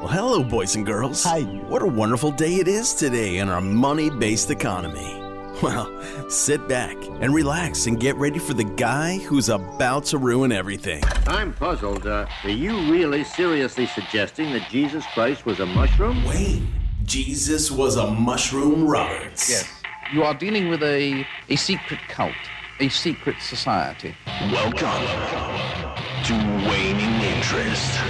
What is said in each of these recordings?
Well, hello, boys and girls. Hi. What a wonderful day it is today in our money-based economy. Well, sit back and relax and get ready for the guy who's about to ruin everything. I'm puzzled. Are you really seriously suggesting that Jesus Christ was a mushroom? Wayne, Jesus was a mushroom Roberts. Yes. You are dealing with a secret cult, a secret society. Welcome to Waning Interest.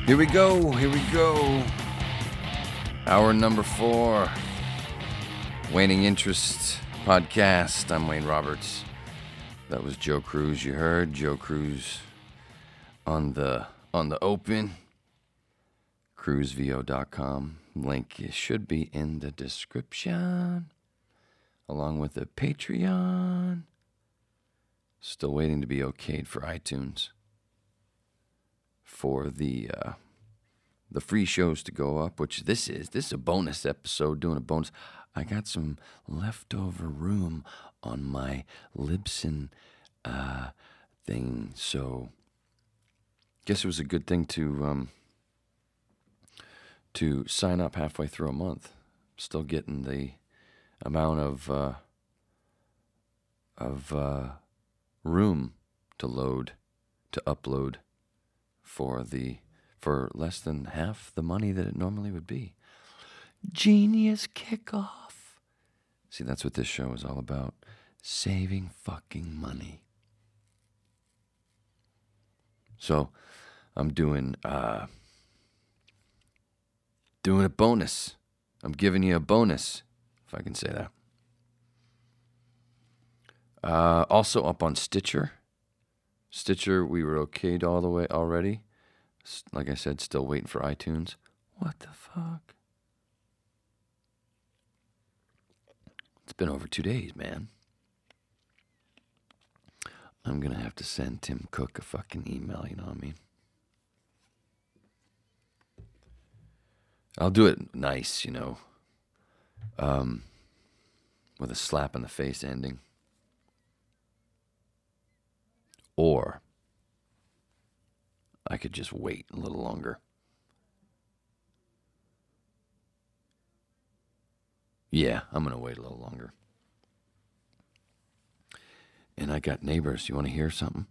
Here we go. Hour number 4. Waning Interest podcast. I'm Wayne Roberts. That was Joe Cruz. You heard Joe Cruz on the open. CruzVO.com. Link should be in the description, along with the Patreon. Still waiting to be okayed for iTunes for the free shows to go up, which this is a bonus episode, doing a bonus. I got some leftover room on my Libsyn thing, so guess it was a good thing to sign up halfway through a month. Still getting the amount of room to upload for less than half the money that it normally would be. Genius kickoff. See, that's what this show is all about. Saving fucking money. So, I'm doing a bonus. I'm giving you a bonus, if I can say that. Also up on Stitcher. Stitcher, we were okayed all the way already. Like I said, still waiting for iTunes. What the fuck? It's been over 2 days, man. I'm going to have to send Tim Cook a fucking email, you know what I mean? I'll do it nice, you know. With a slap in the face ending. Or I could just wait a little longer. Yeah, I'm going to wait a little longer. And I got neighbors. You want to hear something?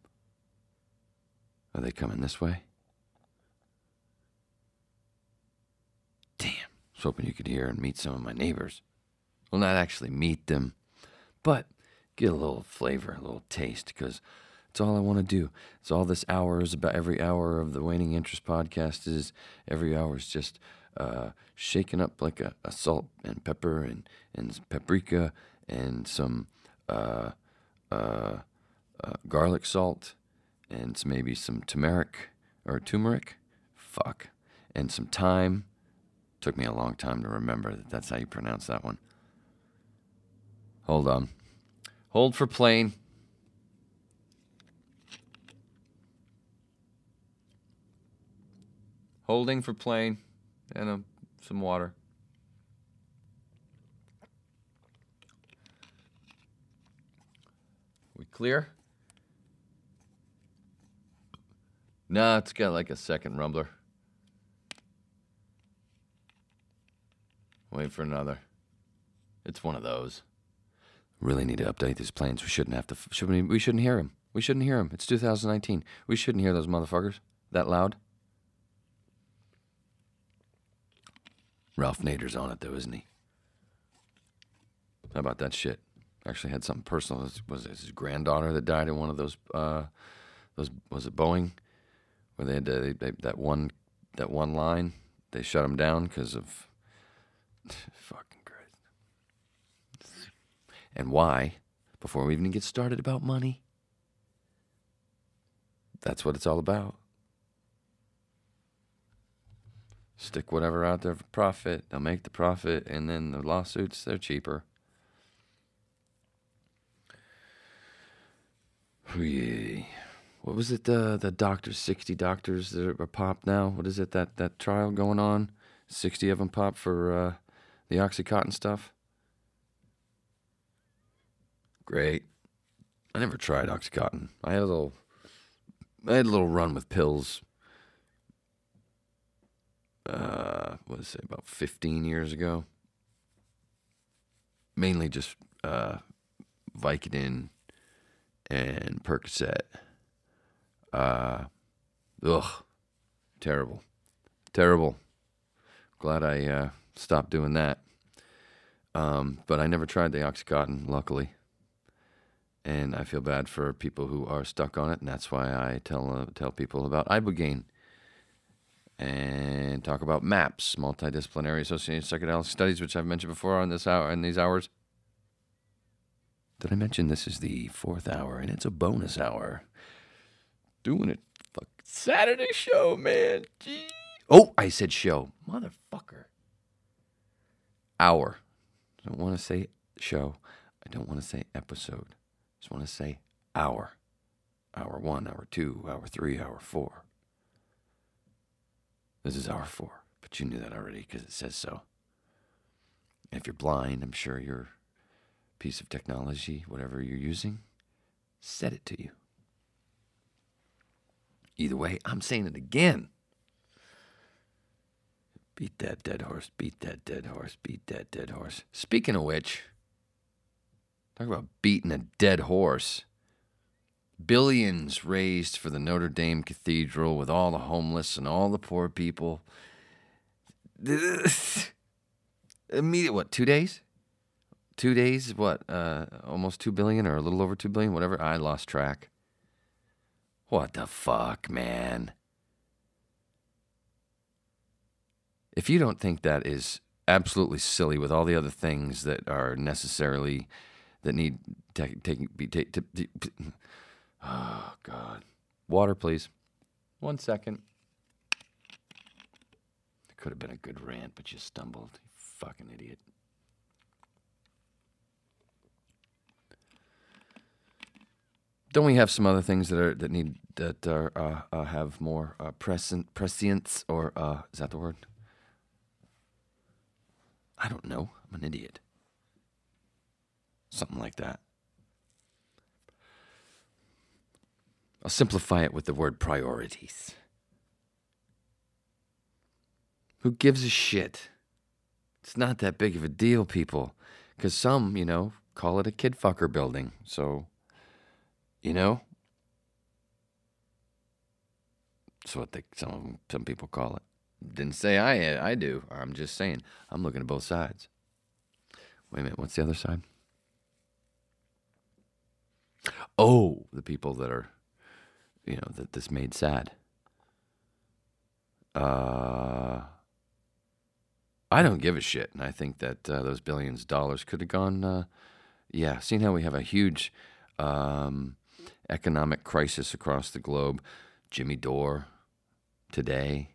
Are they coming this way? Damn. I was hoping you could hear and meet some of my neighbors. Well, not actually meet them, but get a little flavor, a little taste, because it's all I want to do. It's all this hour is about. Every hour of the Waning Interest podcast is, every hour is just shaking up like a salt and pepper and paprika and some garlic salt and maybe some turmeric, and some thyme. Took me a long time to remember that that's how you pronounce that one. Hold on. Hold for plane. Holding for plane and some water. We clear? Nah, it's got like a second rumbler. Wait for another. It's one of those. Really need to update these planes. We shouldn't have to. We shouldn't hear him. We shouldn't hear him. It's 2019. We shouldn't hear those motherfuckers that loud. Ralph Nader's on it though, isn't he? How about that shit? Actually had something personal. Was his granddaughter that died in one of those was it Boeing, where they had that one line, they shut him down because of fucking Christ. And why? Before we even get started about money, that's what it's all about. Stick whatever out there for profit. They'll make the profit, and then the lawsuits, they're cheaper. What was it? The doctors, 60 doctors that are popped now. What is it? That trial going on? 60 of them popped for the Oxycontin stuff. Great. I never tried Oxycontin. I had a little I had a little run with pills. What did I say, about 15 years ago? Mainly just Vicodin and Percocet. Terrible. Glad I stopped doing that. But I never tried the Oxycontin, luckily. And I feel bad for people who are stuck on it, and that's why I tell people about Ibogaine. And talk about MAPS, Multidisciplinary Associated Psychedelic Studies, which I've mentioned before in these hours. Did I mention this is the 4th hour, and it's a bonus hour? Doing it, fuck Saturday show, man. Gee. Oh, I said show, motherfucker. Hour. I don't want to say show. I don't want to say episode. I just want to say hour. Hour 1, hour 2, hour 3, hour 4. This is hour 4, but you knew that already because it says so. If you're blind, I'm sure your piece of technology, whatever you're using, said it to you. Either way, I'm saying it again. Beat that dead horse, beat that dead horse, beat that dead horse. Speaking of which, talk about beating a dead horse. Billions raised for the Notre Dame Cathedral with all the homeless and all the poor people. Immediate, what, 2 days? 2 days, what, almost 2 billion or a little over 2 billion, whatever. I lost track. What the fuck, man? If you don't think that is absolutely silly with all the other things that are necessarily, that need oh, God. Water, please. 1 second. It could have been a good rant, but you stumbled. You fucking idiot. Don't we have some other things that have more prescience, or is that the word? I don't know. I'm an idiot. Something like that. I'll simplify it with the word priorities. Who gives a shit? It's not that big of a deal, people. Because some, call it a kid fucker building. So, it's what some people call it. Didn't say I do. I'm just saying. I'm looking at both sides. Wait a minute. What's the other side? Oh, the people that are, that this made sad. I don't give a shit. And I think that those billions of dollars could have gone, seeing how we have a huge economic crisis across the globe. Jimmy Dore today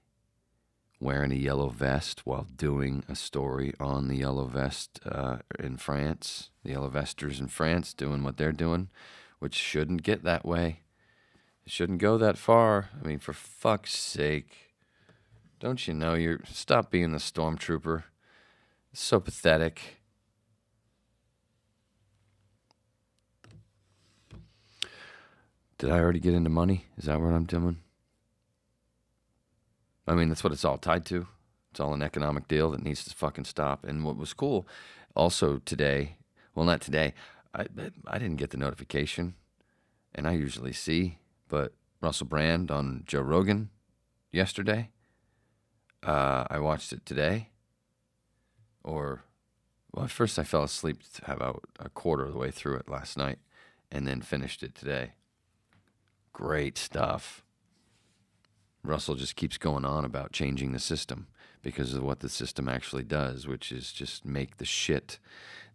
wearing a yellow vest while doing a story on the yellow vest in France. The yellow vesters in France doing what they're doing, which shouldn't get that way. It shouldn't go that far. I mean, for fuck's sake. Don't you know stop being the stormtrooper? It's so pathetic. Did I already get into money? Is that what I'm doing? I mean, that's what it's all tied to. It's all an economic deal that needs to fucking stop. And what was cool also today, well, not today, I didn't get the notification, and I usually see, but Russell Brand on Joe Rogan yesterday, I watched it today, at first I fell asleep about a quarter of the way through it last night, and then finished it today. Great stuff. Russell just keeps going on about changing the system because of what the system actually does, which is just make the shit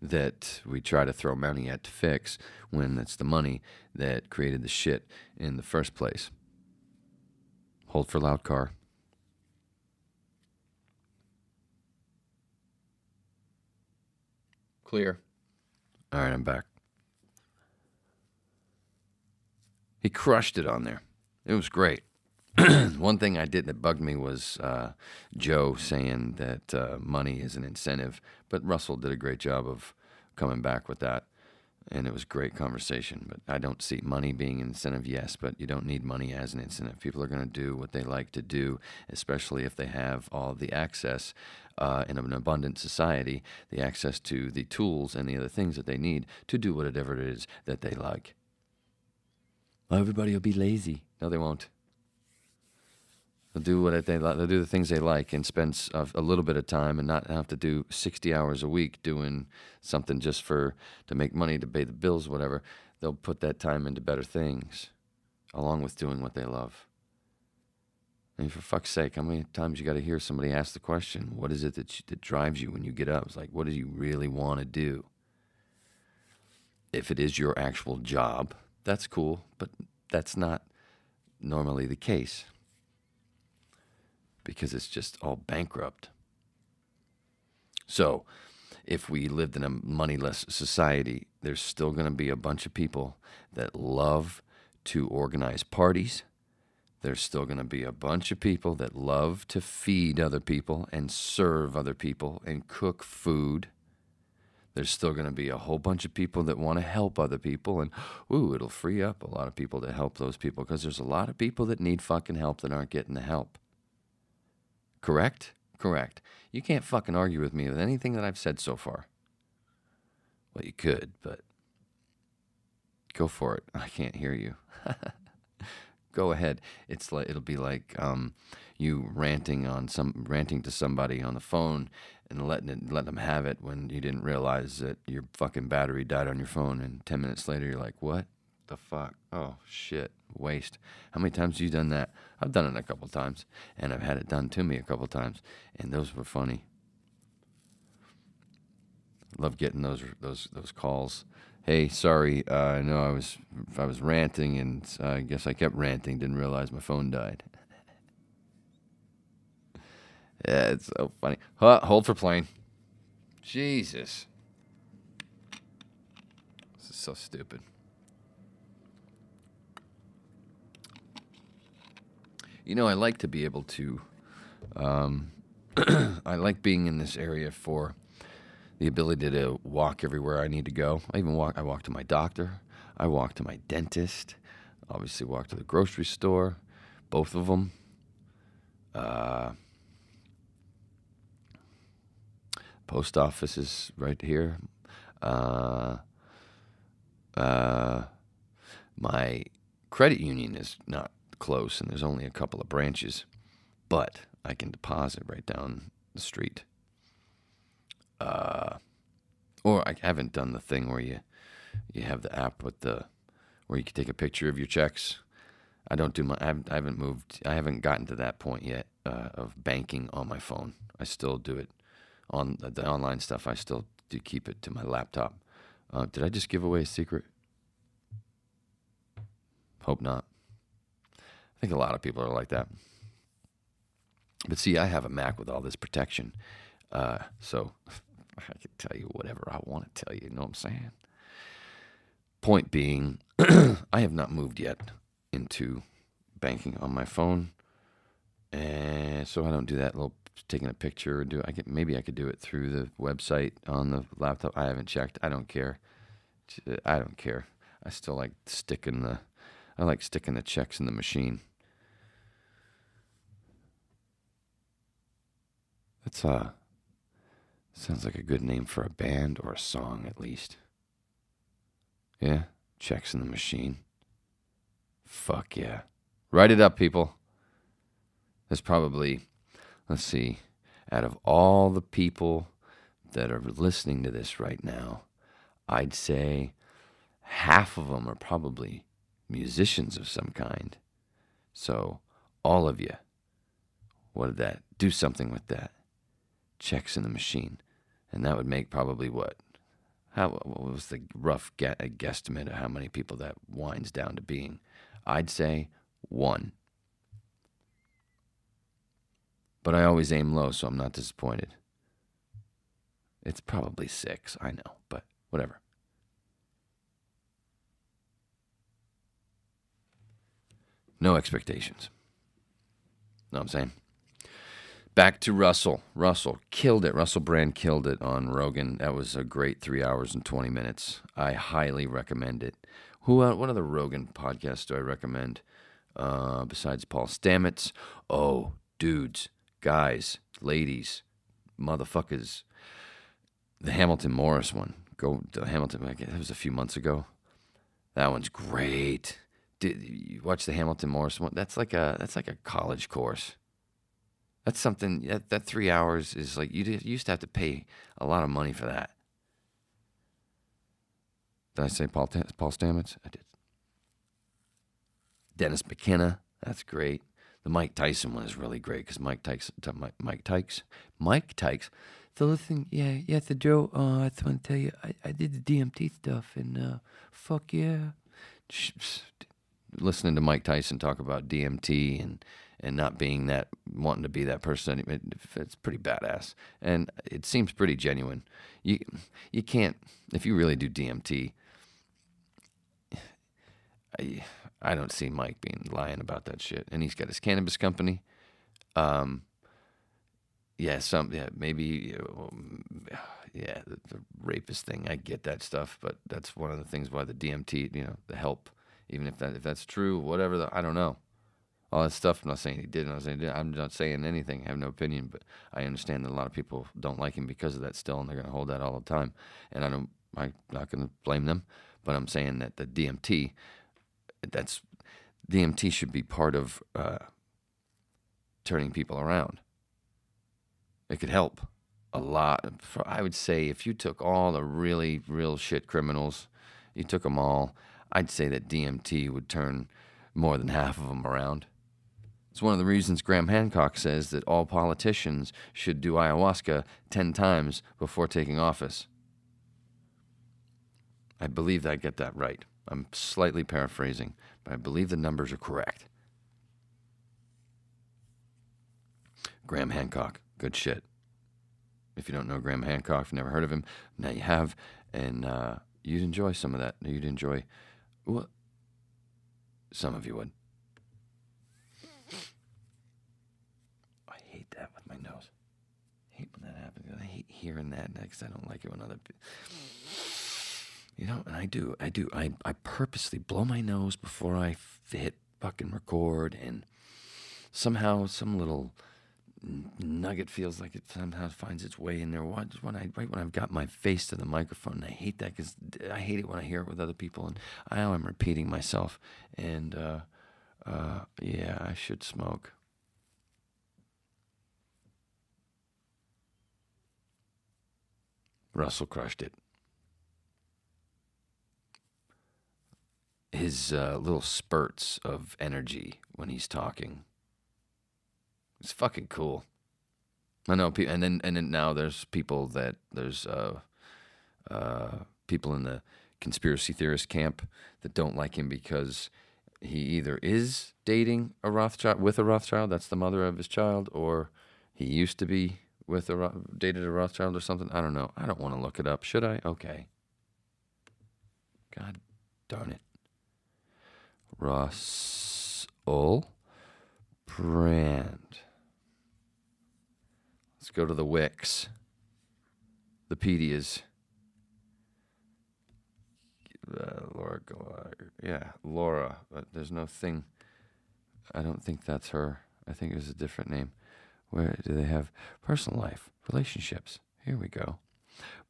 that we try to throw money at to fix when it's the money that created the shit in the first place. Hold for loud car. Clear. All right, I'm back. He crushed it on there. It was great. One thing I did that bugged me was Joe saying that money is an incentive, but Russell did a great job of coming back with that. And it was a great conversation. But I don't see money being an incentive, yes, but you don't need money as an incentive. People are going to do what they like to do, especially if they have all the access in an abundant society, the access to the tools and the other things that they need to do whatever it is that they like. Well, everybody will be lazy. No, they won't. They'll do what they like. They'll do the things they like and spend a little bit of time and not have to do 60 hours a week doing something just to make money to pay the bills, whatever. They'll put that time into better things, along with doing what they love. I mean, for fuck's sake, how many times you got to hear somebody ask the question, what is it that drives you when you get up? It's like, what do you really want to do? If it is your actual job, that's cool, but that's not normally the case because it's just all bankrupt. So if we lived in a moneyless society, there's still going to be a bunch of people that love to organize parties. There's still going to be a bunch of people that love to feed other people and serve other people and cook food. There's still going to be a whole bunch of people that want to help other people, and it'll free up a lot of people to help those people because there's a lot of people that need fucking help that aren't getting the help. Correct? Correct. You can't fucking argue with me with anything that I've said so far. Well, you could, but go for it. I can't hear you. Go ahead. It'll be like you ranting to somebody on the phone and letting them have it when you didn't realize that your fucking battery died on your phone, and 10 minutes later you're like, what the fuck? Oh shit, waste. How many times have you done that? I've done it a couple times, and I've had it done to me a couple times, and those were funny. Love getting those calls. Hey, sorry, I know I was ranting, and I guess I kept ranting, didn't realize my phone died. Yeah, it's so funny. Hold for plane. Jesus. This is so stupid. You know, I like to be able to, I like being in this area for the ability to walk everywhere I need to go. I walk to my doctor. I walk to my dentist. Obviously walk to the grocery store. Both of them. Post office is right here. My credit union is not close, and there's only a couple of branches, but I can deposit right down the street. Or I haven't done the thing where you have the app with where you can take a picture of your checks. I haven't gotten to that point yet of banking on my phone. I still do it on the online stuff. I still do keep it to my laptop. Did I just give away a secret? Hope not. I think a lot of people are like that. But see, I have a Mac with all this protection. So I can tell you whatever I want to tell you. You know what I'm saying? Point being, I have not moved yet into banking on my phone. And so I don't do that little taking a picture or maybe I could do it through the website on the laptop. I haven't checked. I don't care. I still like sticking the checks in the machine. That's sounds like a good name for a band or a song at least. Yeah, checks in the machine. Fuck yeah. Write it up, people. There's probably, let's see, out of all the people that are listening to this right now, I'd say half of them are probably musicians of some kind. So all of you, do something with that. Checks in the machine. And that would make probably what was the rough guesstimate of how many people that winds down to being? I'd say 1. But I always aim low, so I'm not disappointed. It's probably 6, I know, but whatever. No expectations. Know what I'm saying? Back to Russell. Russell killed it. Russell Brand killed it on Rogan. That was a great 3 hours and 20 minutes. I highly recommend it. What other Rogan podcasts do I recommend besides Paul Stamets? Oh, dudes, guys, ladies, motherfuckers. The Hamilton Morris one. Go to Hamilton. It was a few months ago. That one's great. Did you watch the Hamilton Morris one? That's like a college course. That's something. That 3 hours is like you used to have to pay a lot of money for that. Did I say Paul Stamets? I did. Dennis McKenna. That's great. The Mike Tyson one is really great because Mike Tykes. The little thing, yeah, the Joe. I just want to tell you, I did the DMT stuff, and fuck yeah. Listening to Mike Tyson talk about DMT and not being that, wanting to be that person, it's pretty badass, and it seems pretty genuine. You can't, if you really do DMT. I don't see Mike being lying about that shit, and he's got his cannabis company. Maybe, the rapist thing. I get that stuff, but that's one of the things why the DMT, the help, even if that's true, whatever. I don't know. All that stuff. I'm not saying he did. I'm not saying anything. I have no opinion, but I understand that a lot of people don't like him because of that still, and they're going to hold that all the time. And I'm not going to blame them, but I'm saying that the DMT, DMT should be part of turning people around. It could help a lot. I would say if you took all the really real shit criminals, you took them all, I'd say that DMT would turn more than half of them around. It's one of the reasons Graham Hancock says that all politicians should do ayahuasca 10 times before taking office. I believe I get that right. I'm slightly paraphrasing, but I believe the numbers are correct. Graham Hancock, good shit. If you don't know Graham Hancock, if you've never heard of him, now you have, and you'd enjoy some of that. You'd enjoy, well, some of you would. I hate that with my nose. I hate when that happens. I hate hearing that because I don't like it when other people... and I do. I purposely blow my nose before I hit fucking record, and somehow some little nugget feels like it somehow finds its way in there. Right when I've got my face to the microphone, and I hate that because I hate it when I hear it with other people, and I know I'm repeating myself. And I should smoke. Russell crushed it. His little spurts of energy when he's talking. It's fucking cool. I know people, and then now there's people that people in the conspiracy theorist camp that don't like him because he either is dating a Rothschild, that's the mother of his child, or he used to be dated a Rothschild or something. I don't know. I don't want to look it up. Should I? Okay. God darn it. Russell Brand. Let's go to the Wix. The Pedias. Laura. But there's no thing. I don't think that's her. I think it was a different name. Where do they have personal life, relationships? Here we go.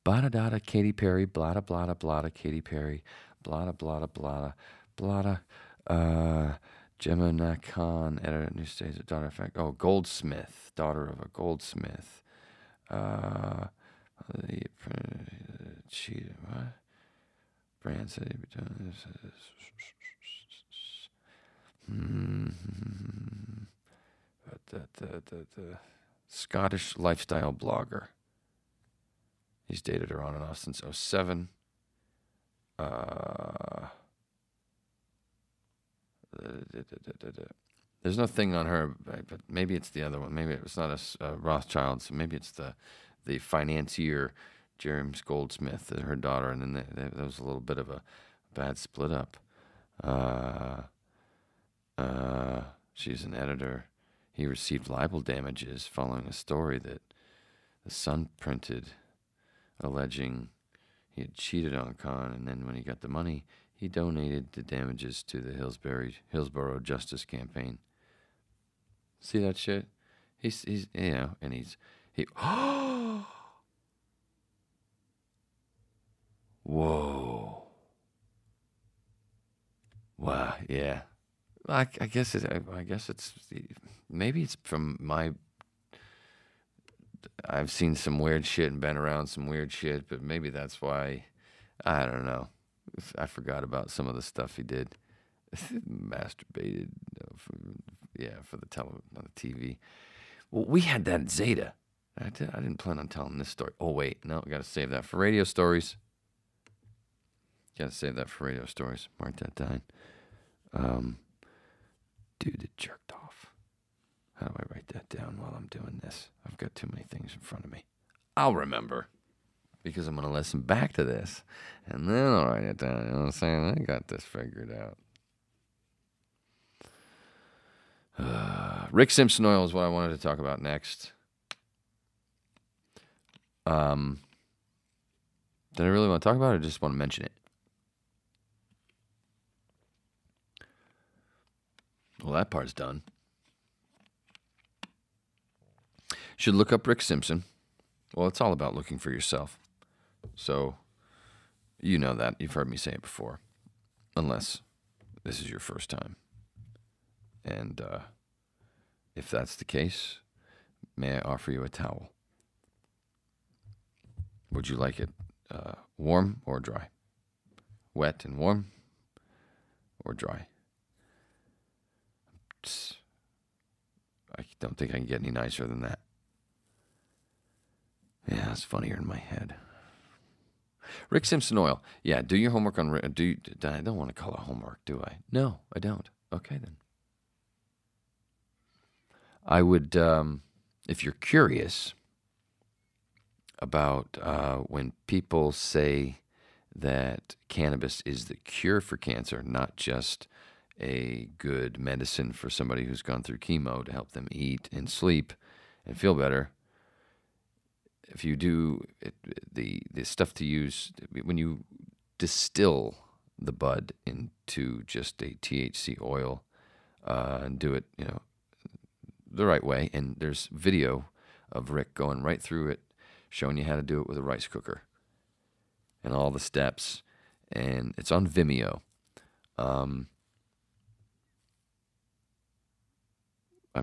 Bada dada Katy Perry, blada blada blada Katy Perry, blada blada blada blada. Gemma Khan, editor at New States, daughter of fact. Oh, Goldsmith, daughter of a goldsmith. What? Brand said the Scottish lifestyle blogger. He's dated her on and off since 2007. There's no thing on her, but maybe it's the other one. Maybe it's not a Rothschild, so maybe it's the financier, James Goldsmith, her daughter, and then there was a little bit of a bad split up. She's an editor. he received libel damages following a story that the Sun printed alleging he had cheated on Khan, and then when he got the money, he donated the damages to the Hillsborough Justice Campaign. See that shit? He's and he whoa. Wow, yeah. I guess it's maybe it's from my. I've seen some weird shit and been around some weird shit, but maybe that's why. I don't know. I forgot about some of the stuff he did. Masturbated, for the on the TV. Well, we had that at Zeta. I didn't plan on telling this story. Oh wait, no, got to save that for radio stories. Mark that down. Dude that jerked off. How do I write that down while I'm doing this? I've got too many things in front of me. I'll remember. Because I'm going to listen back to this. And then I'll write it down. You know what I'm saying? I got this figured out. Rick Simpson oil is what I wanted to talk about next. Did I really want to talk about it or just want to mention it? Well, that part's done. Should look up Rick Simpson. Well, it's all about looking for yourself. So, you know that. You've heard me say it before. Unless this is your first time. And if that's the case, may I offer you a towel? Would you like it warm or dry? Wet and warm or dry? I don't think I can get any nicer than that. Yeah, it's funnier in my head. Rick Simpson oil. Yeah, do your homework on... I don't want to call it homework, do I? No, I don't. Okay, then. I would, if you're curious about when people say that cannabis is the cure for cancer, not just a good medicine for somebody who's gone through chemo to help them eat and sleep and feel better. If you do the stuff to use, when you distill the bud into just a THC oil and do it, the right way, and there's video of Rick going right through it, showing you how to do it with a rice cooker and all the steps, and it's on Vimeo. I'm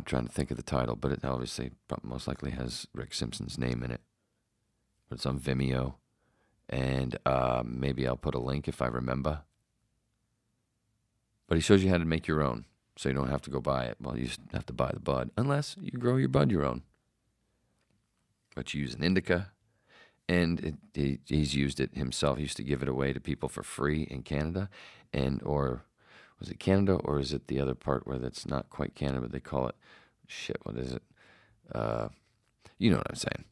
trying to think of the title, but it obviously most likely has Rick Simpson's name in it. But it's on Vimeo, and maybe I'll put a link if I remember. But he shows you how to make your own, so you don't have to go buy it. Well, you just have to buy the bud, unless you grow your bud your own. But you use an indica, and he's used it himself. He used to give it away to people for free in Canada, or was it Canada, or is it the other part where that's not quite Canada, but they call it, what is it? You know what I'm saying.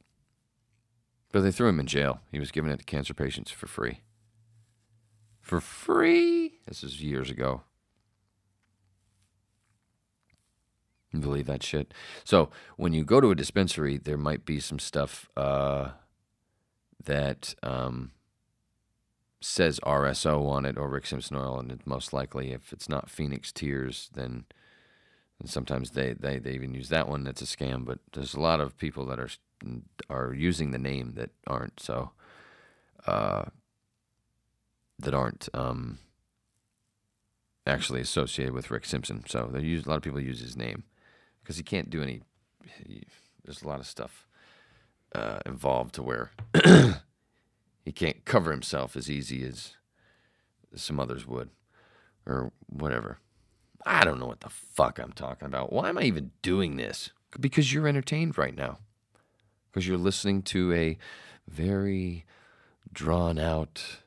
But they threw him in jail. He was giving it to cancer patients for free. For free? This is years ago. You believe that shit? So when you go to a dispensary, there might be some stuff that says RSO on it or Rick Simpson oil, and it most likely, if it's not Phoenix Tears, then sometimes they even use that one. That's a scam. But there's a lot of people that are using the name that aren't actually associated with Rick Simpson. So a lot of people use his name because he can't do any. There's a lot of stuff involved to where he can't cover himself as easy as some others would, or whatever. I don't know what the fuck I'm talking about. Why am I even doing this? Because you're entertained right now. Because you're listening to a very drawn-out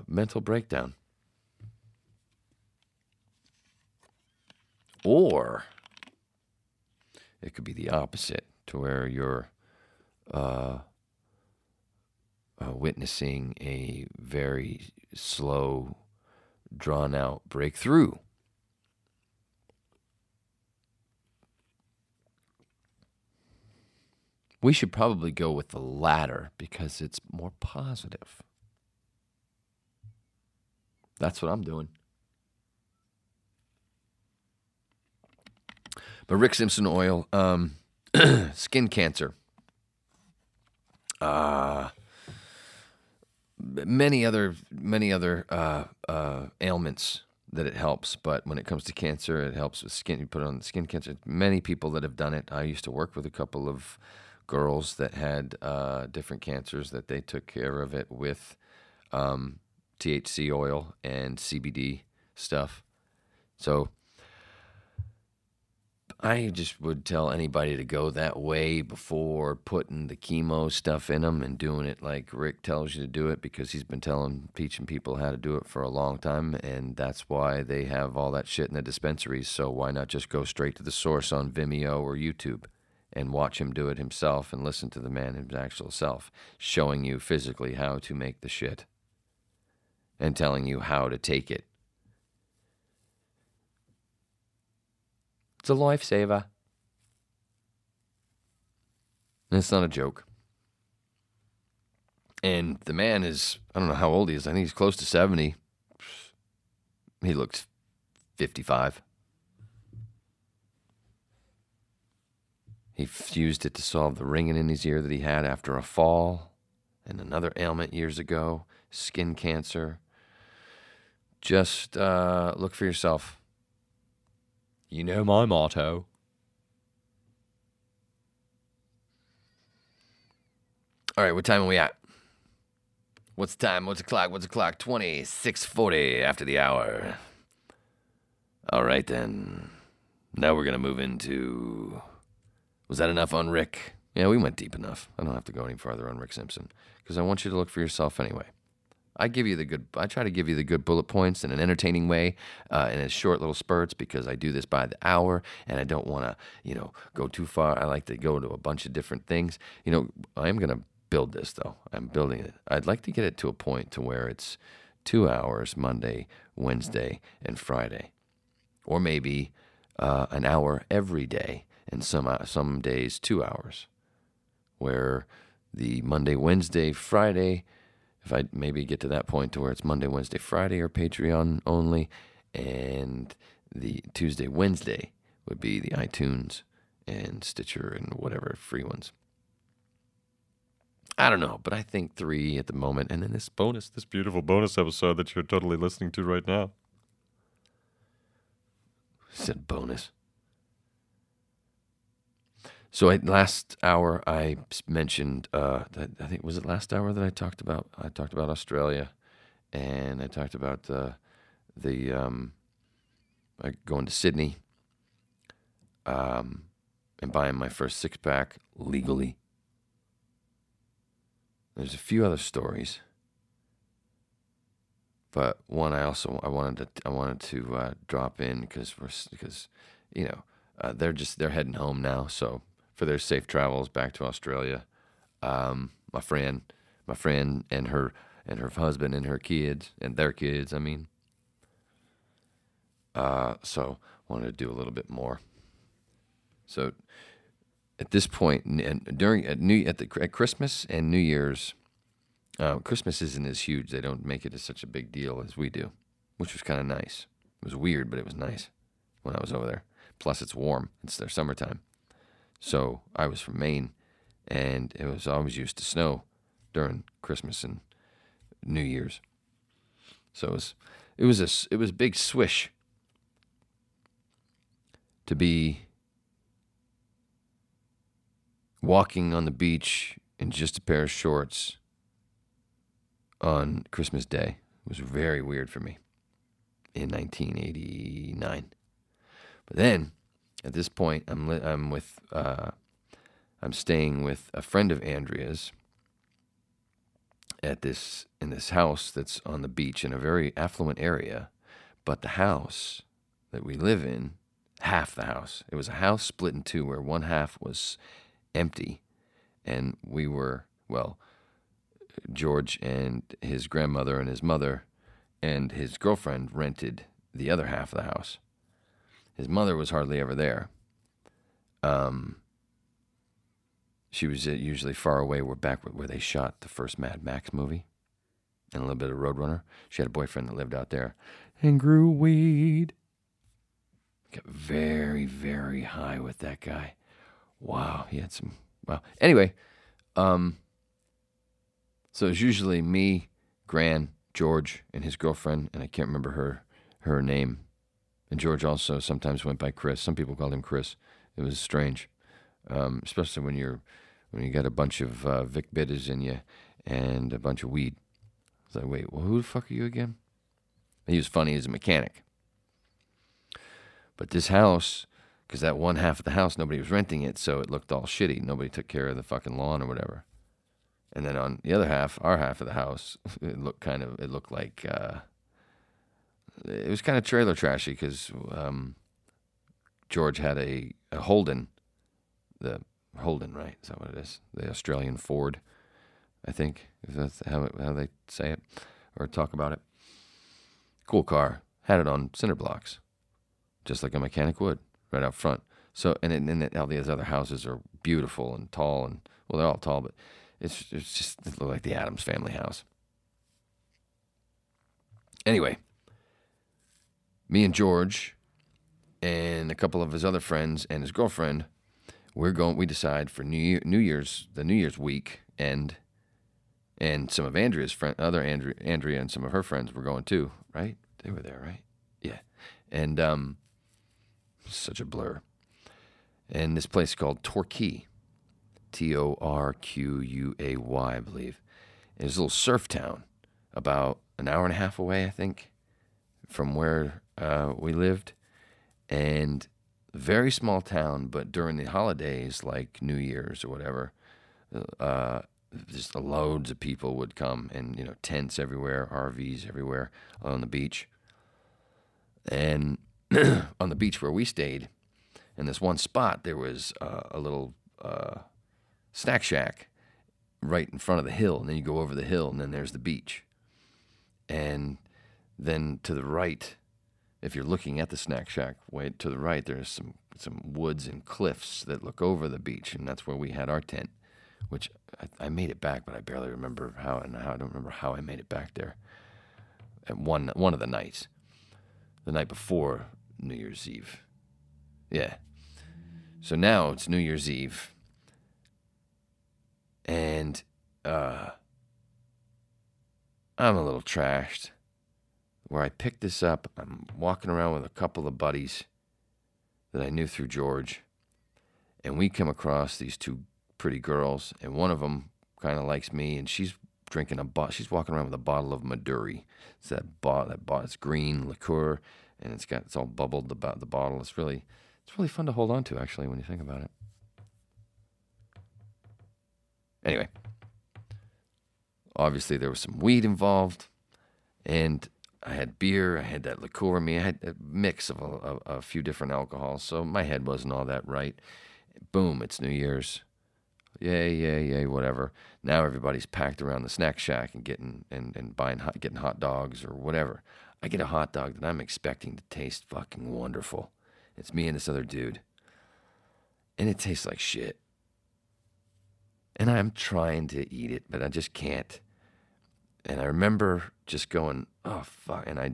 mental breakdown. Or it could be the opposite, to where you're witnessing a very slow, drawn-out breakthrough. We should probably go with the latter because it's more positive. That's what I'm doing. But Rick Simpson oil, skin cancer, many other ailments that it helps. But when it comes to cancer, it helps with skin. You put it on the skin cancer. Many people that have done it. I used to work with a couple of girls that had different cancers that they took care of it with THC oil and CBD stuff. So I just would tell anybody to go that way before putting the chemo stuff in them and doing it like Rick tells you to do it, because he's been teaching people how to do it for a long time, and that's why they have all that shit in the dispensaries. So why not just go straight to the source on Vimeo or YouTube and watch him do it himself and listen to the man his actual self showing you physically how to make the shit and telling you how to take it. It's a lifesaver. And it's not a joke. And the man is, I don't know how old he is. I think he's close to 70. He looks 55. He used it to solve the ringing in his ear that he had after a fall and another ailment years ago, skin cancer. Just look for yourself. You know my motto. All right, what time are we at? What's the time? What's the clock? 26:40 after the hour. All right, then. Now we're going to move into... Was that enough on Rick? Yeah, we went deep enough. I don't have to go any farther on Rick Simpson, because I want you to look for yourself anyway. I try to give you the good bullet points in an entertaining way, in a short little spurts, because I do this by the hour, and I don't want to, go too far. I like to go to a bunch of different things. I am going to build this, though. I'm building it. I'd like to get it to a point to where it's 2 hours Monday, Wednesday, and Friday, or maybe an hour every day, and some days 2 hours, where the Monday, Wednesday, Friday. If I maybe get to that point to where it's Monday, Wednesday, Friday or Patreon only, and the Tuesday, Wednesday would be the iTunes and Stitcher and whatever free ones. I don't know, but I think 3 at the moment, and then this beautiful bonus episode that you're totally listening to right now. I said bonus. So last hour I mentioned, I think, was it last hour that I talked about Australia, and I talked about going to Sydney, and buying my first 6-pack legally. There's a few other stories, but one I wanted to drop in because they're heading home now, so. For their safe travels back to Australia, my friend and her husband and her kids and their kids. So wanted to do a little bit more. So at this point, and at Christmas and New Year's, Christmas isn't as huge. They don't make it as such a big deal as we do, which was kind of nice. It was weird, but it was nice when I was over there. Plus, it's warm. It's their summertime. So I was from Maine, and it was always used to snow during Christmas and New Year's. So it was a big swish to be walking on the beach in just a pair of shorts on Christmas Day. It was very weird for me in 1989. But then, at this point, I'm staying with a friend of Andrea's in this house that's on the beach in a very affluent area. But the house that we live in, half the house, it was a house split in two, where one half was empty, and we were, George and his grandmother and his mother and his girlfriend rented the other half of the house. His mother was hardly ever there. She was usually far away. We're back where they shot the first Mad Max movie and a little bit of Roadrunner. She had a boyfriend that lived out there and grew weed. Got very, very high with that guy. Wow, he had some... Wow. Anyway, so it's usually me, Gran, George, and his girlfriend, and I can't remember her name. And George also sometimes went by Chris. Some people called him Chris. It was strange, especially when you got a bunch of Vic bitters in you and a bunch of weed. It's like, wait, well, who the fuck are you again? And he was funny as a mechanic. But this house, because that one half of the house, nobody was renting it, so it looked all shitty. Nobody took care of the fucking lawn or whatever. And then on the other half, our half of the house, it looked like, it was kind of trailer trashy because George had a Holden, the Holden, right? Is that what it is? The Australian Ford, I think. Is that how they say it or talk about it? Cool car. Had it on cinder blocks, just like a mechanic would, right out front. So, and all these other houses are beautiful and tall, and well, they're all tall, but it looked like the Addams Family house. Anyway, me and George and a couple of his other friends and his girlfriend, we decide for New Year's week and some of Andrea's Andrea and some of her friends were going too, right? They were there, right? Yeah. And such a blur. And this place called Torquay, Torquay, I believe. It's a little surf town, about an hour and a half away, I think, from where we lived. And very small town, but during the holidays, like New Year's or whatever, just loads of people would come, and tents everywhere, RVs everywhere on the beach. And on the beach where we stayed, in this one spot, there was a little snack shack right in front of the hill, and then you go over the hill, and then there's the beach. And then to the right, if you're looking at the snack shack, way to the right, there's some woods and cliffs that look over the beach, and that's where we had our tent, which I made it back, but I barely remember how, and I don't remember how I made it back there. At one of the nights, the night before New Year's Eve. Yeah. So now it's New Year's Eve, and I'm a little trashed. Where I picked this up, I'm walking around with a couple of buddies that I knew through George, and we come across these two pretty girls, and one of them kind of likes me, and she's drinking she's walking around with a bottle of Maduri. It's it's green liqueur, and it's all bubbled about the bottle. It's really fun to hold on to, actually, when you think about it. Anyway, obviously there was some weed involved, and I had beer, I had that liqueur in me, I had a mix of a few different alcohols, so my head wasn't all that right. Boom, it's New Year's. Yay, whatever. Now everybody's packed around the snack shack and getting hot dogs or whatever. I get a hot dog that I'm expecting to taste fucking wonderful. It's me and this other dude. And it tastes like shit. And I'm trying to eat it, but I just can't. And I remember just going, oh, fuck. And I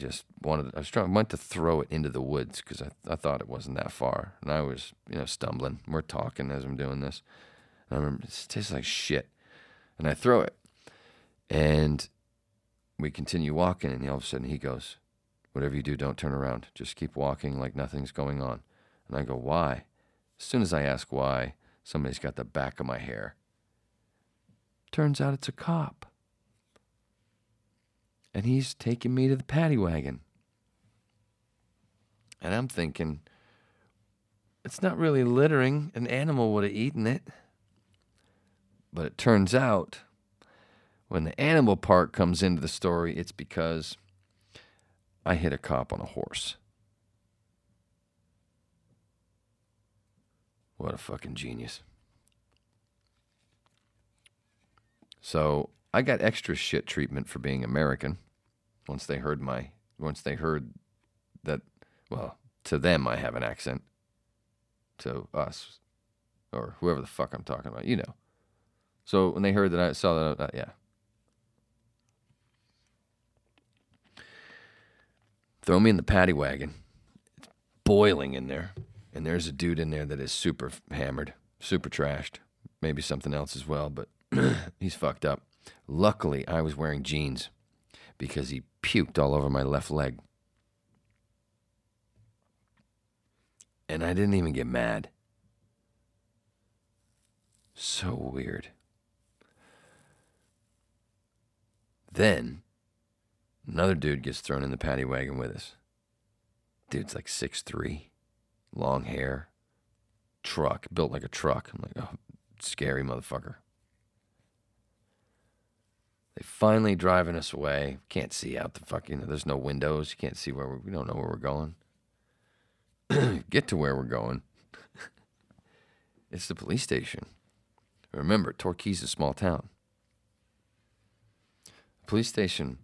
went to throw it into the woods because I thought it wasn't that far. And I was, stumbling. We're talking as I'm doing this. And I remember, it tastes like shit. And I throw it. And we continue walking. And all of a sudden he goes, whatever you do, don't turn around. Just keep walking like nothing's going on. And I go, why? As soon as I ask why, somebody's got the back of my hair. Turns out it's a cop. And he's taking me to the paddy wagon. And I'm thinking, it's not really littering. An animal would have eaten it. But it turns out, when the animal part comes into the story, it's because I hit a cop on a horse. What a fucking genius. So I got extra shit treatment for being American. Once they heard that, well, to them I have an accent. To us, or whoever the fuck I'm talking about, So when they heard that I saw that, yeah. Throw me in the paddy wagon. It's boiling in there. And there's a dude in there that is super hammered, super trashed. Maybe something else as well, but he's fucked up. Luckily, I was wearing jeans because he puked all over my left leg. And I didn't even get mad. So weird. Then, another dude gets thrown in the paddy wagon with us. Dude's like 6'3", long hair, truck, built like a truck. I'm like, oh, scary motherfucker. They finally driving us away. Can't see out the fucking, there's no windows. You can't see we don't know where we're going. Get to where we're going. It's the police station. Remember, Torquay is a small town. The police station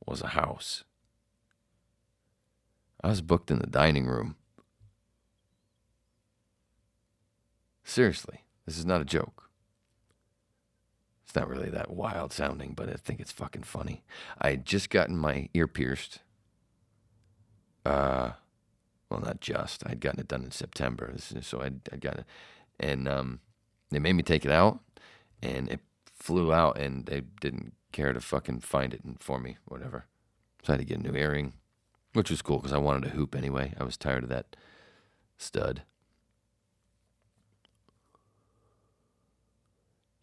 was a house. I was booked in the dining room. Seriously, this is not a joke. It's not really that wild sounding, but I think it's fucking funny. I had just gotten my ear pierced. Well, not just. I'd gotten it done in September, so I'd got it. And they made me take it out, and it flew out, and they didn't care to fucking find it for me, whatever. So I had to get a new earring, which was cool because I wanted a hoop anyway. I was tired of that stud.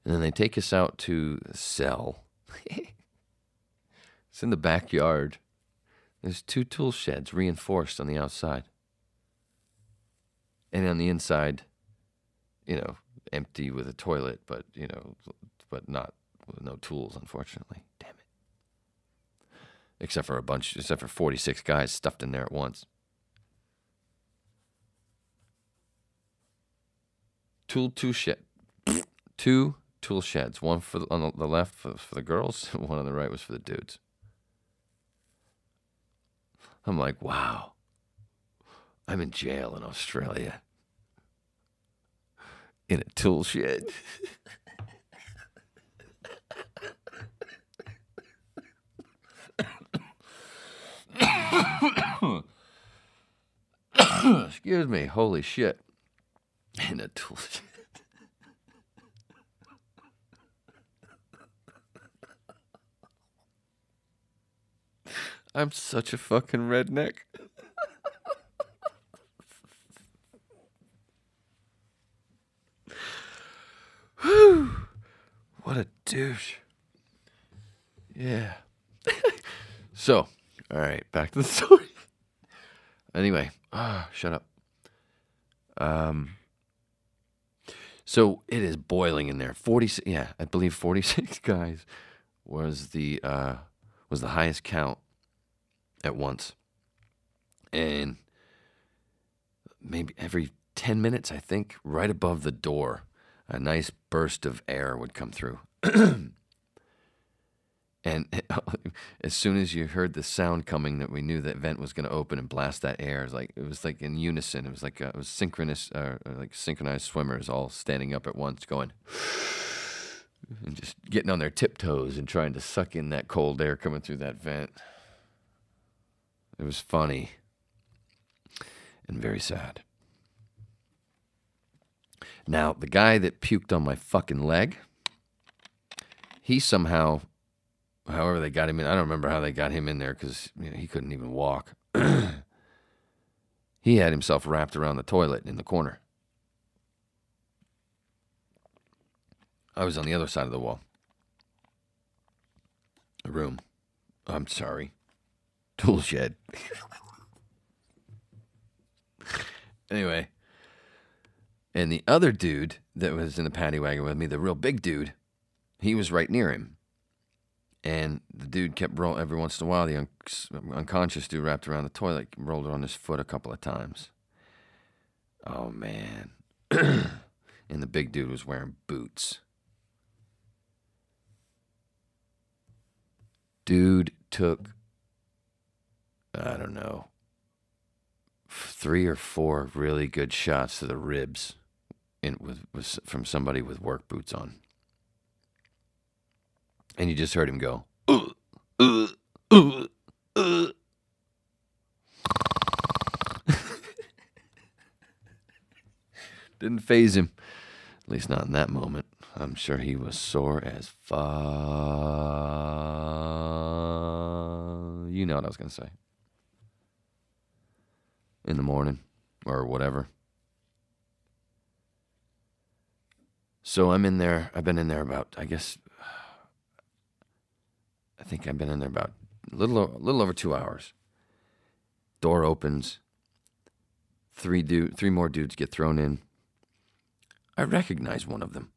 And then they take us out to the cell. It's in the backyard. There's 2 tool sheds reinforced on the outside. And on the inside, empty with a toilet, but not with no tools, unfortunately. Damn it. Except for 46 guys stuffed in there at once. Two tool sheds. One on the left for the girls, one on the right was for the dudes. I'm like, wow, I'm in jail in Australia. In a tool shed. Excuse me, holy shit. In a tool shed. I'm such a fucking redneck. Whew. What a douche. Yeah. So, all right, back to the story. Anyway, shut up. So it is boiling in there. I believe 46 guys was the highest count at once. And maybe every 10 minutes, I think, right above the door, a nice burst of air would come through. And as soon as you heard the sound coming, that we knew that vent was going to open and blast that air. It was like in unison. It was like it was synchronous, like synchronized swimmers all standing up at once, going and just getting on their tiptoes and trying to suck in that cold air coming through that vent. It was funny and very sad. Now, the guy that puked on my fucking leg, he somehow, however they got him in, I don't remember how they got him in there because he couldn't even walk. He had himself wrapped around the toilet in the corner. I was on the other side of the wall. The room. I'm sorry. Tool shed. Anyway. And the other dude that was in the paddy wagon with me, the real big dude, he was right near him. And the dude kept rolling every once in a while. The unconscious dude wrapped around the toilet, rolled it on his foot a couple of times. Oh, man. And the big dude was wearing boots. Dude took, I don't know, 3 or 4 really good shots to the ribs from somebody with work boots on. And you just heard him go, uh, uh, uh. Didn't faze him. At least not in that moment. I'm sure he was sore as fuck. You know what I was going to say. In the morning or whatever. So I'm in there. I've been in there about, I think I've been in there about a little over 2 hours. Door opens. Three more dudes get thrown in. I recognize one of them.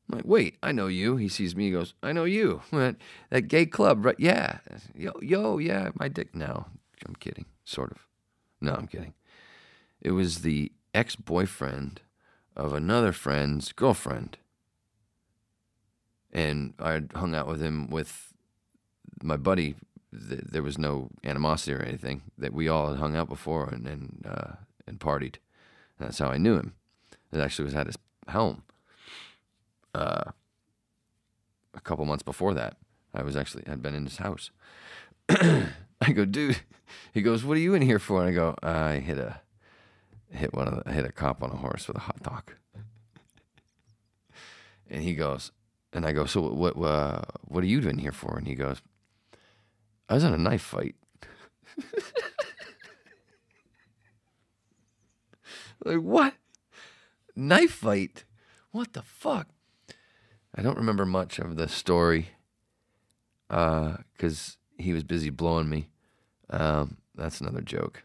I'm like, wait, I know you. He sees me. He goes, I know you. That gay club, right? Yeah. Yo, yeah, my dick. No, I'm kidding. Sort of. No, I'm kidding. It was the ex-boyfriend of another friend's girlfriend. And I hung out with him with my buddy. There was no animosity or anything. That we all had hung out before and partied. And that's how I knew him. It actually was at his home. A couple months before that, I'd been in his house. I go, dude. He goes, what are you in here for? And I go, I hit a cop on a horse with a hot dog. And he goes, and I go, so what are you in here for? And he goes, I was in a knife fight. Like, what? Knife fight? What the fuck? I don't remember much of the story because he was busy blowing me. That's another joke.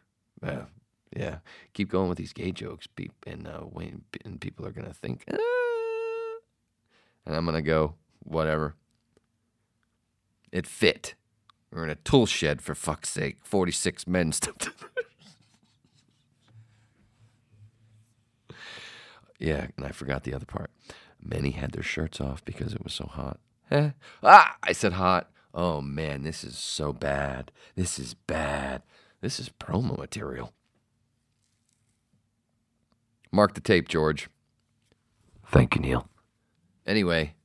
Yeah. Keep going with these gay jokes, and people are going to think, and I'm going to go, whatever. It fit. We're in a tool shed, for fuck's sake. 46 men stuffed. Yeah, and I forgot the other part. Many had their shirts off because it was so hot. I said hot. Oh, man, this is so bad. This is bad. This is promo material. Mark the tape, George. Thank you, Neil. Anyway,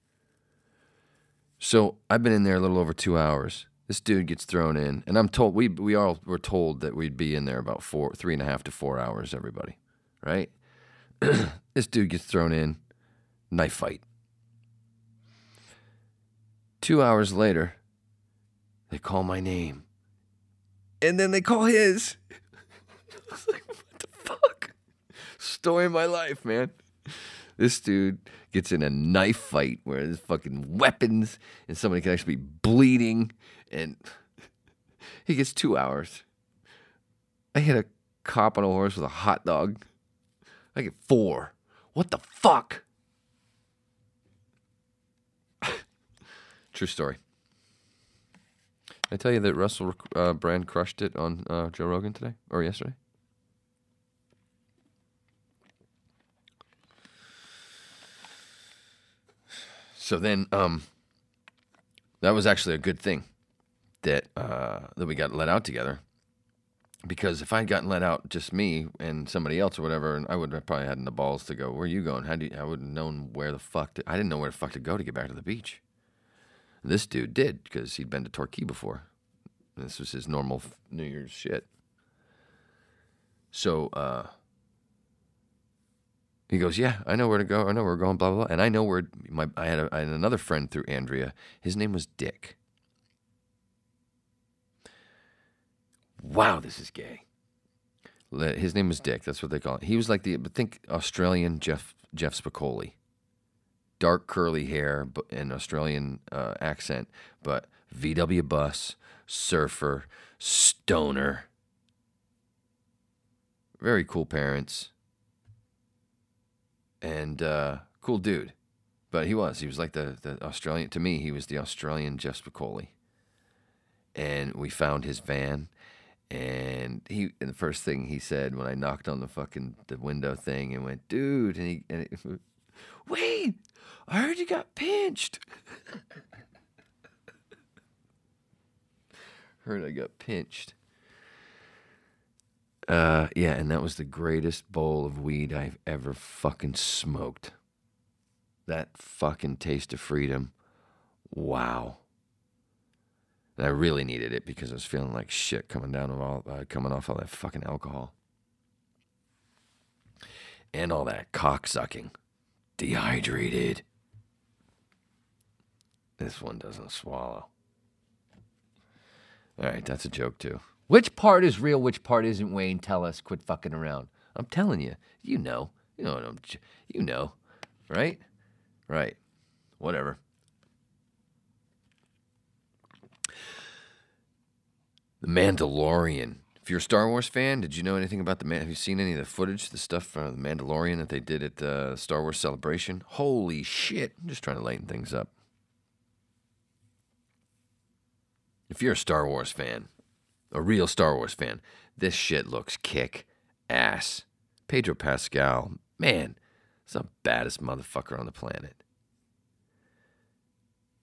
so I've been in there a little over 2 hours. This dude gets thrown in, and I'm told we all were told that we'd be in there about 3.5 to 4 hours, everybody, right? This dude gets thrown in, knife fight. 2 hours later, they call my name. And then they call his. I was like, what the fuck? Story of my life, man. This dude gets in a knife fight where there's fucking weapons and somebody can actually be bleeding. And he gets 2 hours. I hit a cop on a horse with a hot dog. I get 4. What the fuck? True story. Did I tell you that Russell Brand crushed it on Joe Rogan today? Or yesterday? So then, that was actually a good thing that we got let out together. Because if I'd gotten let out, just me and somebody else or whatever, and I would have probably had the balls to go, where are you going? I wouldn't have known where the fuck I didn't know where the fuck to go to get back to the beach. This dude did, because he'd been to Torquay before. This was his normal New Year's shit. So, he goes, yeah, I know where to go. I know where we're going, blah, blah, blah. And I know where I had another friend through Andrea. His name was Dick. Wow, this is gay. His name was Dick. That's what they call it. He was like think Australian Jeff Spicoli. Dark curly hair and Australian accent, but VW bus, surfer, stoner. Very cool parents. And cool dude. But he was like the Australian, to me, he was the Australian Jeff Spicoli. And we found his van. And the first thing he said when I knocked on the window thing and went, dude, wait, I heard you got pinched. Heard I got pinched. Yeah, and that was the greatest bowl of weed I've ever fucking smoked. That fucking taste of freedom. Wow. And I really needed it because I was feeling like shit coming off all that fucking alcohol. And all that cock sucking. Dehydrated. This one doesn't swallow. All right, that's a joke too. Which part is real, which part isn't, Wayne? Tell us. Quit fucking around. I'm telling you. You know. You know. Right? Right. Whatever. The Mandalorian. If you're a Star Wars fan, did you know anything about have you seen any of the footage, the stuff from The Mandalorian that they did at the Star Wars Celebration? Holy shit. I'm just trying to lighten things up. If you're a Star Wars fan, a real Star Wars fan, this shit looks kick ass. Pedro Pascal, man, he's the baddest motherfucker on the planet.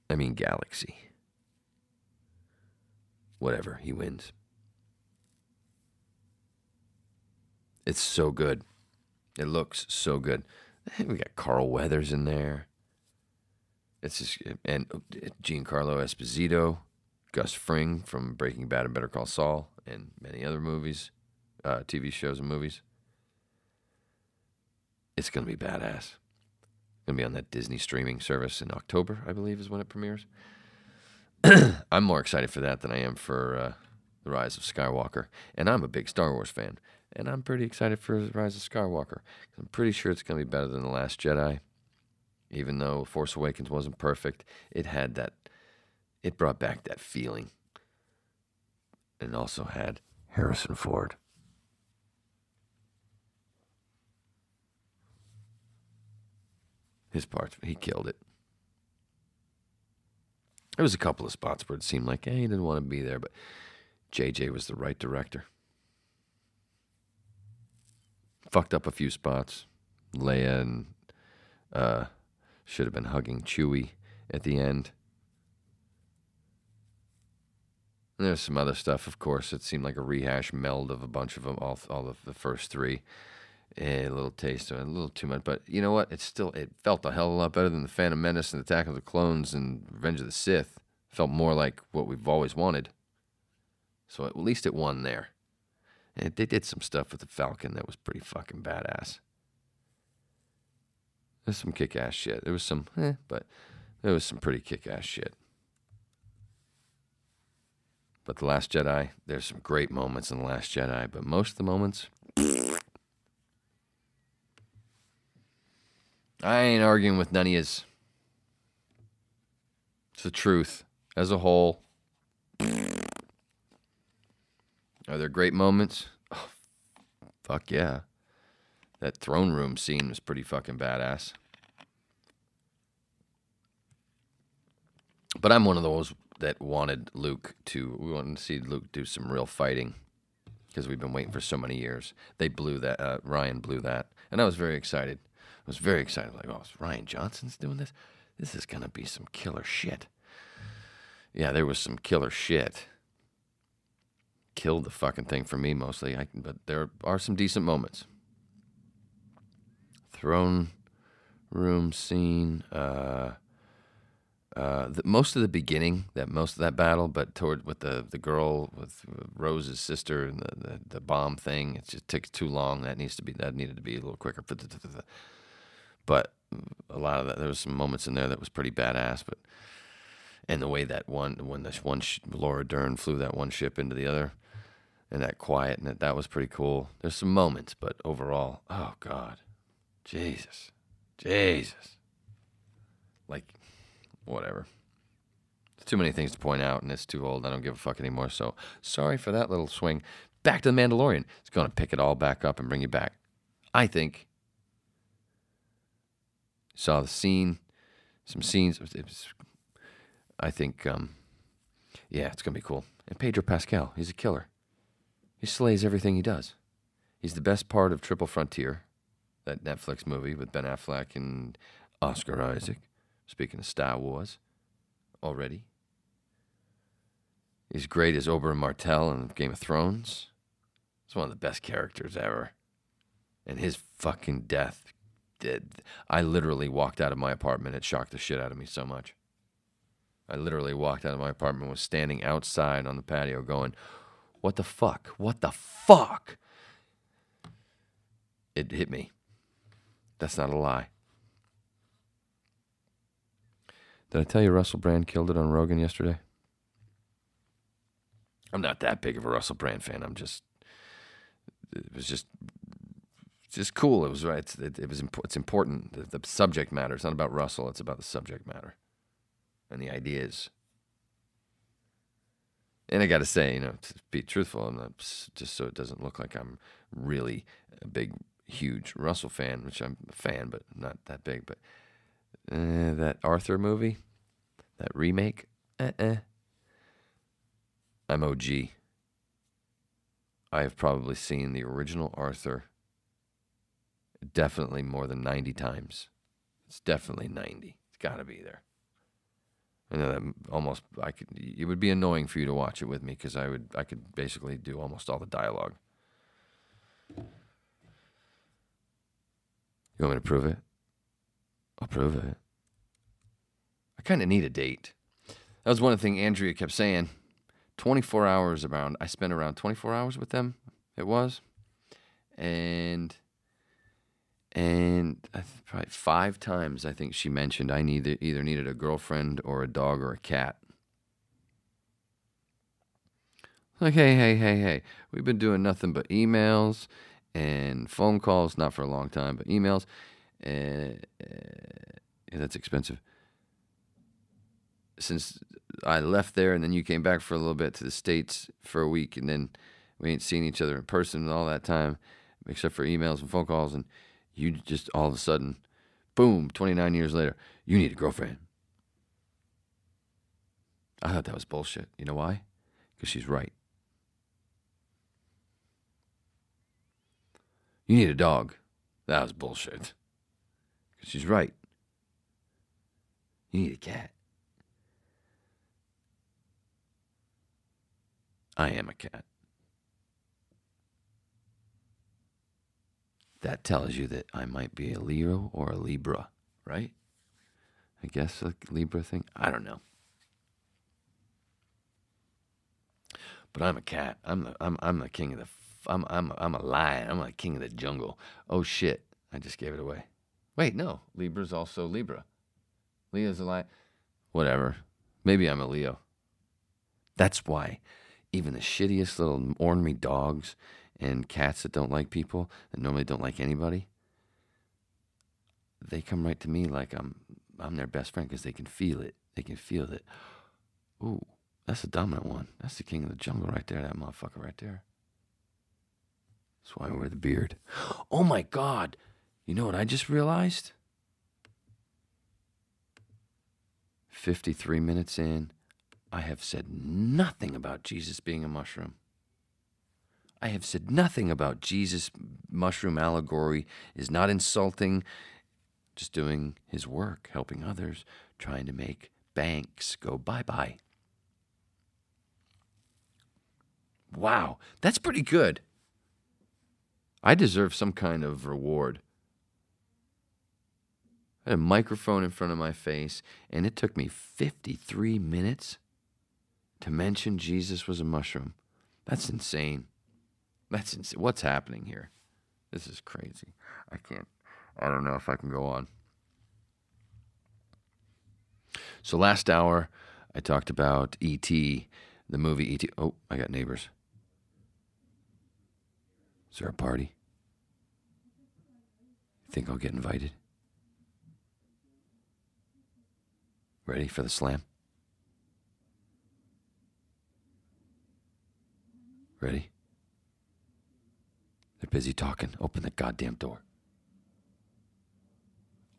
I mean, galaxy. Whatever, he wins. It's so good. It looks so good. We got Carl Weathers in there. It's just, and Giancarlo Esposito, Gus Fring from Breaking Bad and Better Call Saul, and many other movies, TV shows and movies. It's going to be badass. It's going to be on that Disney streaming service in October, I believe, is when it premieres. I'm more excited for that than I am for The Rise of Skywalker. And I'm a big Star Wars fan. And I'm pretty excited for The Rise of Skywalker. I'm pretty sure it's going to be better than The Last Jedi. Even though Force Awakens wasn't perfect, it brought back that feeling. And also had Harrison Ford. His parts, he killed it. There was a couple of spots where it seemed like, he didn't want to be there, but JJ was the right director. Fucked up a few spots. Leia and should have been hugging Chewie at the end. And there's some other stuff, of course. It seemed like a rehash meld of a bunch of them, all of the first three. A little taste of it, a little too much. But you know what? It felt a hell of a lot better than The Phantom Menace and Attack of the Clones and Revenge of the Sith. It felt more like what we've always wanted. So at least it won there. And they did some stuff with the Falcon that was pretty fucking badass. There's some kick-ass shit. There was some, but there was some pretty kick-ass shit. But The Last Jedi, there's some great moments in The Last Jedi, but most of the moments, I ain't arguing with none of yous. It's the truth. As a whole, are there great moments? Oh, fuck yeah. That throne room scene was pretty fucking badass. But I'm one of those that wanted we wanted to see Luke do some real fighting because we've been waiting for so many years. They blew that, Ryan blew that, and I was very excited. I was very excited, like, oh, Ryan Johnson's doing this? This is going to be some killer shit. Yeah, there was some killer shit. Killed the fucking thing for me mostly, but there are some decent moments. Throne room scene, most of the beginning, most of that battle, but with the girl, with Rose's sister and the bomb thing, it just takes too long. That needed to be a little quicker. But a lot of that, there was some moments in there that was pretty badass. And the way when Laura Dern flew that one ship into the other, and that quiet, and that was pretty cool. There's some moments, but overall, oh God, Jesus. Like, whatever. There's too many things to point out, and it's too old. I don't give a fuck anymore. So sorry for that little swing. Back to The Mandalorian. It's going to pick it all back up and bring you back. I think. Saw the scene, some scenes. I think, yeah, it's going to be cool. And Pedro Pascal, he's a killer. He slays everything he does. He's the best part of Triple Frontier, that Netflix movie with Ben Affleck and Oscar Isaac. Speaking of Star Wars, already. He's great as Oberyn Martell in Game of Thrones. He's one of the best characters ever. And his fucking death, I literally walked out of my apartment. It shocked the shit out of me so much. I literally walked out of my apartment, was standing outside on the patio going, what the fuck? What the fuck? It hit me. That's not a lie. Did I tell you Russell Brand killed it on Rogan yesterday? I'm not that big of a Russell Brand fan. It was just cool. It was right. It's important. The subject matter. It's not about Russell. It's about the subject matter and the ideas. And I got to say, to be truthful, I'm not, just so it doesn't look like I'm really a big, huge Russell fan, which I'm a fan, but not that big. But that Arthur movie, that remake, I'm OG. I have probably seen the original Arthur definitely more than 90 times. It's definitely 90. It's got to be there. I know that it would be annoying for you to watch it with me because I could basically do almost all the dialogue. You want me to prove it? I'll prove it. I kind of need a date. That was one of the things Andrea kept saying. 24 hours I spent around 24 hours with them, it was. And probably 5 times I think she mentioned I either needed a girlfriend or a dog or a cat. Like, hey. We've been doing nothing but emails and phone calls, not for a long time, but emails. Yeah, that's expensive. Since I left there and then you came back for a little bit to the States for a week and then we ain't seen each other in person and all that time, except for emails and phone calls, and you just all of a sudden, boom, 29 years later, you need a girlfriend. I thought that was bullshit. You know why? Because she's right. You need a dog. That was bullshit. Because she's right. You need a cat. I am a cat. That tells you that I might be a Leo or a Libra, right? I guess a Libra thing. I don't know. But I'm a cat. I'm the king of the. I'm a lion. I'm the king of the jungle. Oh shit! I just gave it away. Wait, no. Libra's also Libra. Leo's a lion. Whatever. Maybe I'm a Leo. That's why even the shittiest little ornery dogs and cats that don't like people, that normally don't like anybody, they come right to me like I'm their best friend because they can feel it. They can feel that. Ooh, that's the dominant one. That's the king of the jungle right there. That motherfucker right there. That's why I wear the beard. Oh my God! You know what I just realized? 53 minutes in, I have said nothing about Jesus being a mushroom. I have said nothing about Jesus' mushroom allegory is not insulting, just doing his work, helping others, trying to make banks go bye-bye. Wow, that's pretty good. I deserve some kind of reward. I had a microphone in front of my face, and it took me 53 minutes to mention Jesus was a mushroom. That's insane. That's insane. What's happening here? This is crazy. I don't know if I can go on. So last hour, I talked about E.T., the movie E.T. Oh, I got neighbors. Is there a party? Think I'll get invited? Ready for the slam? Ready? They're busy talking. Open the goddamn door.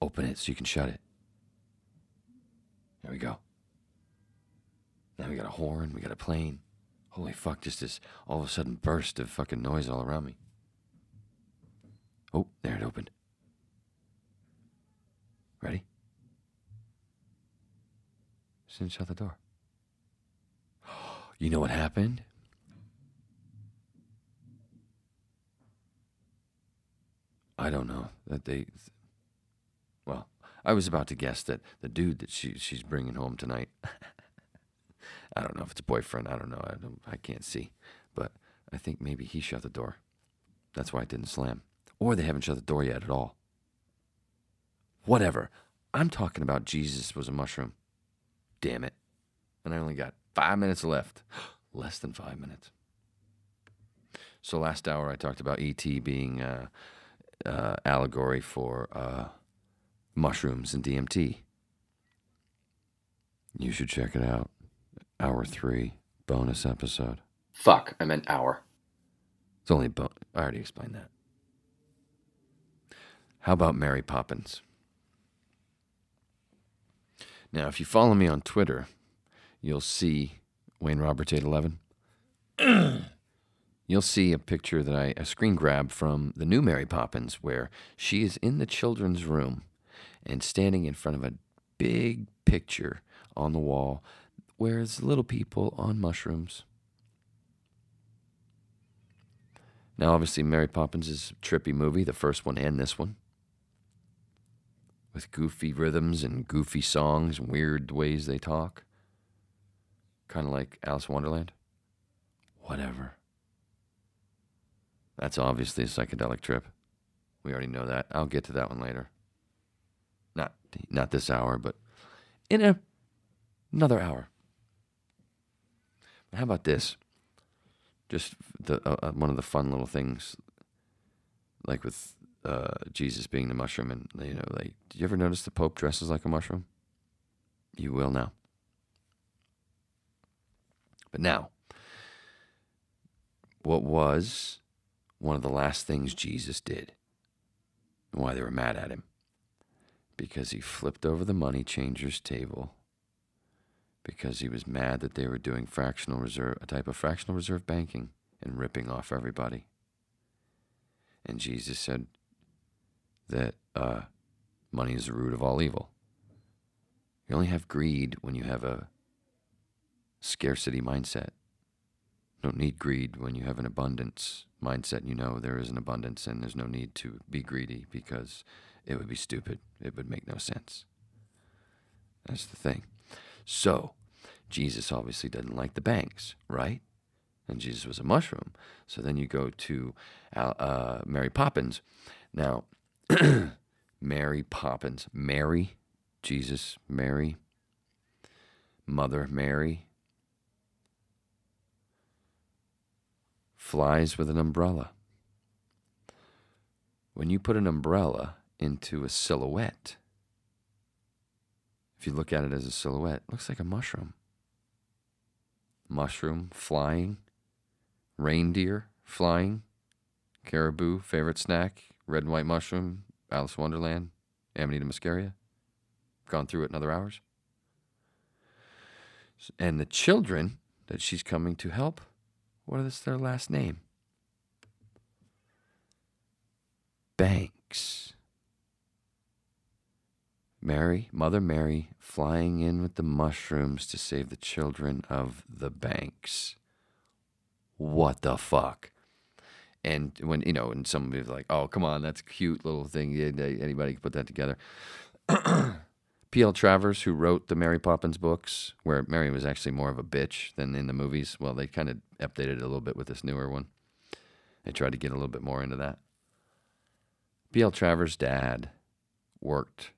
Open it so you can shut it. There we go. Now we got a horn. We got a plane. Holy fuck, just this all of a sudden burst of fucking noise all around me. Oh, there it opened. Ready? Just didn't shut the door. You know what happened? I don't know. Well, I was about to guess that the dude that she's bringing home tonight I don't know if it's a boyfriend. I don't know. I can't see. But I think maybe he shut the door. That's why it didn't slam. Or they haven't shut the door yet at all. Whatever. I'm talking about Jesus was a mushroom. Damn it. And I only got 5 minutes left. Less than 5 minutes. So last hour I talked about E.T. being allegory for mushrooms and DMT. You should check it out. Hour 3, bonus episode. Fuck, I meant hour. It's only I already explained that. How about Mary Poppins? Now, if you follow me on Twitter, you'll see Wayne Roberts 811. You'll see a picture a screen grab from the new Mary Poppins, where she is in the children's room and standing in front of a big picture on the wall where it's little people on mushrooms. Now, obviously, Mary Poppins is a trippy movie, the first one and this one, with goofy rhythms and goofy songs and weird ways they talk. Kind of like Alice in Wonderland. Whatever. That's obviously a psychedelic trip. We already know that. I'll get to that one later. Not this hour, but in another hour. How about this? Just one of the fun little things, like with Jesus being the mushroom, and do you ever notice the Pope dresses like a mushroom? You will now. But now, what was one of the last things Jesus did, and why they were mad at him? Because he flipped over the money changers' table, because he was mad that they were doing a type of fractional reserve banking and ripping off everybody. And Jesus said that money is the root of all evil. You only have greed when you have a scarcity mindset. You don't need greed when you have an abundance mindset. You know there is an abundance and there's no need to be greedy because it would be stupid. It would make no sense. That's the thing. So, Jesus obviously doesn't like the banks, right? And Jesus was a mushroom. So then you go to Mary Poppins. Now, Mary Poppins. Mary, Jesus, Mary, Mother Mary, flies with an umbrella. When you put an umbrella into a silhouette, if you look at it as a silhouette, it looks like a mushroom. Mushroom flying, reindeer flying, caribou, favorite snack, red and white mushroom, Alice in Wonderland, Amanita muscaria. Gone through it in other hours. And the children that she's coming to help, what is their last name? Banks. Mary, Mother Mary, flying in with the mushrooms to save the children of the banks. What the fuck? And when, and somebody's like, oh, come on, that's a cute little thing. Anybody can put that together. P.L. Travers, who wrote the Mary Poppins books, where Mary was actually more of a bitch than in the movies. Well, they kind of updated it a little bit with this newer one. They tried to get a little bit more into that. P.L. Travers' dad worked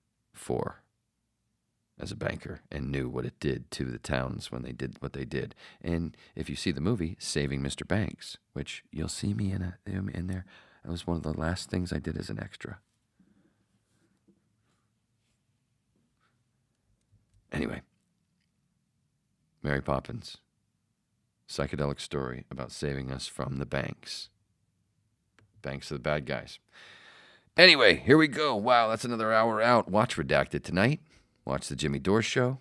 as a banker and knew what it did to the towns when they did what they did. And if you see the movie Saving Mr. Banks, which you'll see me in there, that was one of the last things I did as an extra. Anyway, Mary Poppins, psychedelic story about saving us from the banks. Banks are the bad guys. Anyway, here we go. Wow, that's another hour out. Watch Redacted tonight. Watch The Jimmy Dore Show.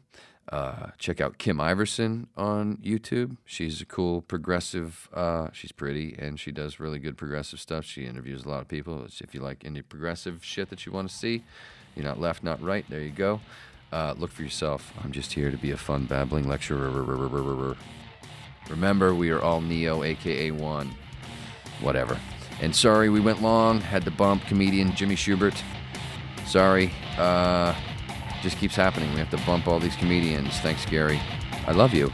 Check out Kim Iverson on YouTube. She's a cool progressive. She's pretty, and she does really good progressive stuff. She interviews a lot of people. If you like any progressive shit that you want to see, you're not left, not right, there you go. Look for yourself. I'm just here to be a fun, babbling lecturer. Remember, we are all Neo, a.k.a. one. Whatever. And sorry we went long. Had to bump comedian Jimmy Schubert. Sorry. Just keeps happening. We have to bump all these comedians. Thanks, Gary. I love you.